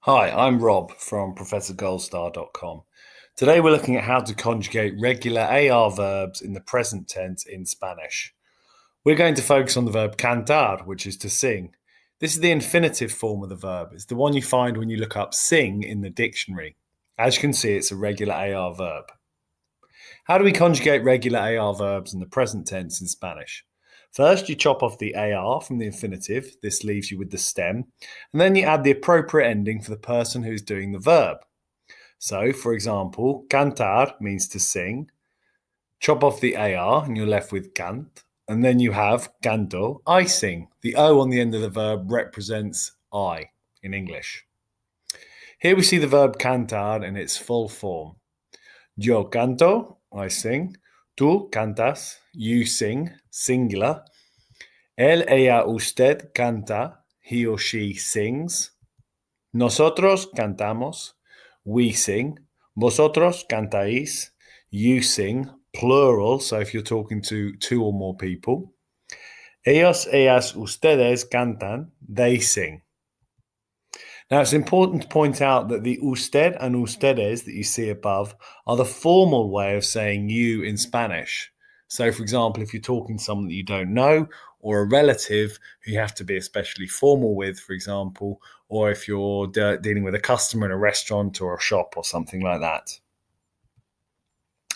Hi, I'm Rob from ProfessorGoldstar.com. Today we're looking at how to conjugate regular AR verbs in the present tense in Spanish. We're going to focus on the verb cantar, which is to sing. This is the infinitive form of the verb. It's the one you find when you look up sing in the dictionary. As you can see, it's a regular AR verb. How do we conjugate regular AR verbs in the present tense in Spanish? First, you chop off the AR from the infinitive. This leaves you with the stem. And then you add the appropriate ending for the person who's doing the verb. So, for example, cantar means to sing. Chop off the AR and you're left with cant. And then you have canto, I sing. The O on the end of the verb represents I in English. Here we see the verb cantar in its full form. Yo canto, I sing. Tú cantas, you sing, singular. Él, ella, usted canta, he or she sings. Nosotros cantamos, we sing. Vosotros cantáis, you sing, plural, so if you're talking to two or more people. Ellos, ellas, ustedes cantan, they sing. Now, it's important to point out that the usted and ustedes that you see above are the formal way of saying you in Spanish. So, for example, if you're talking to someone that you don't know or a relative who you have to be especially formal with, for example, or if you're dealing with a customer in a restaurant or a shop or something like that.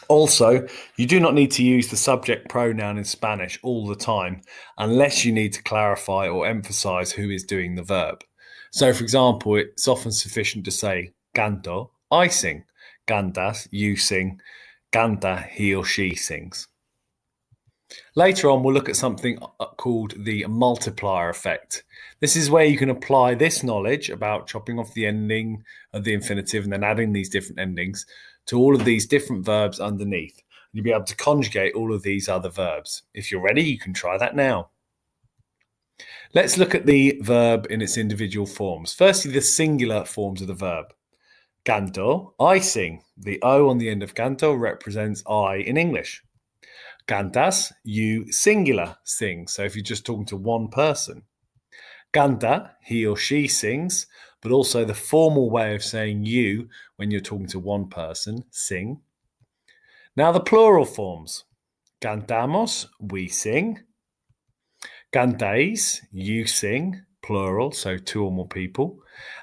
Also, you do not need to use the subject pronoun in Spanish all the time unless you need to clarify or emphasize who is doing the verb. So, for example, it's often sufficient to say canto, I sing, cantas, you sing, canta, he or she sings. Later on, we'll look at something called the multiplier effect. This is where you can apply this knowledge about chopping off the ending of the infinitive and then adding these different endings to all of these different verbs underneath. You'll be able to conjugate all of these other verbs. If you're ready, you can try that now. Let's look at the verb in its individual forms. Firstly, the singular forms of the verb. Canto, I sing. The O on the end of canto represents I in English. Cantas, you singular sing. So if you're just talking to one person. Canta, he or she sings, but also the formal way of saying you when you're talking to one person, sing. Now the plural forms. Cantamos, we sing. Cantáis, you sing, plural, so two or more people.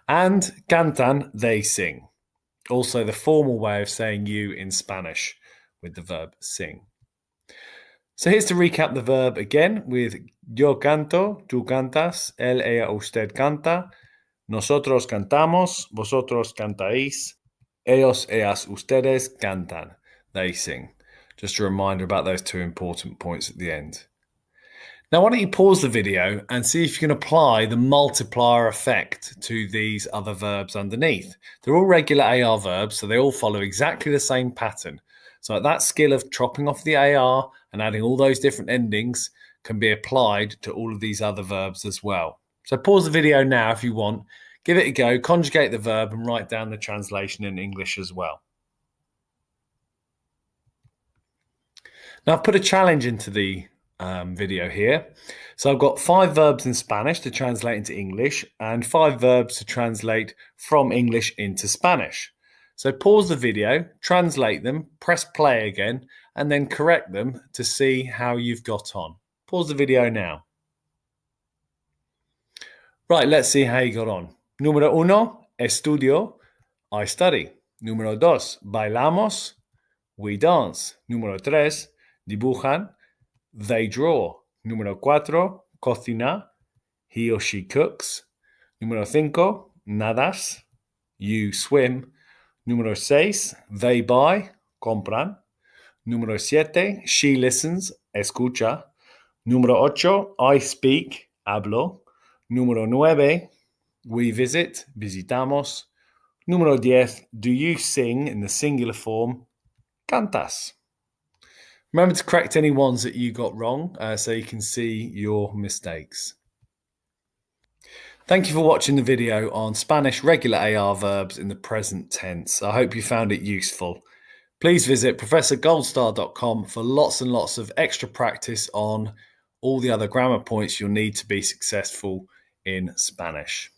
And cantan, they sing. Also the formal way of saying you in Spanish with the verb sing. So here's to recap the verb again with yo canto, tú cantas, él, ella, usted canta, nosotros cantamos, vosotros cantáis, ellos, ellas, ustedes cantan, they sing. Just a reminder about those two important points at the end. Now, why don't you pause the video and see if you can apply the multiplier effect to these other verbs underneath. They're all regular AR verbs, so they all follow exactly the same pattern. So that skill of chopping off the AR and adding all those different endings can be applied to all of these other verbs as well. So pause the video now if you want, give it a go, conjugate the verb and write down the translation in English as well. Now I've put a challenge into the video here. So I've got 5 verbs in Spanish to translate into English and 5 verbs to translate from English into Spanish. So pause the video, translate them, press play again, and then correct them to see how you've got on. Pause the video now. Right, let's see how you got on. Número 1, estudio, I study. Número 2, bailamos, we dance. Número 3, dibujan, they draw. Número 4, cocina, he or she cooks. Número 5, nadas, you swim. Número 6, they buy, compran. Número 7, she listens, escucha. Número 8, I speak, hablo. Número 9, we visit, visitamos. Número 10, do you sing in the singular form, cantas. Remember to correct any ones that you got wrong so you can see your mistakes. Thank you for watching the video on Spanish regular AR verbs in the present tense. I hope you found it useful. Please visit ProfessorGoldstar.com for lots and lots of extra practice on all the other grammar points you'll need to be successful in Spanish.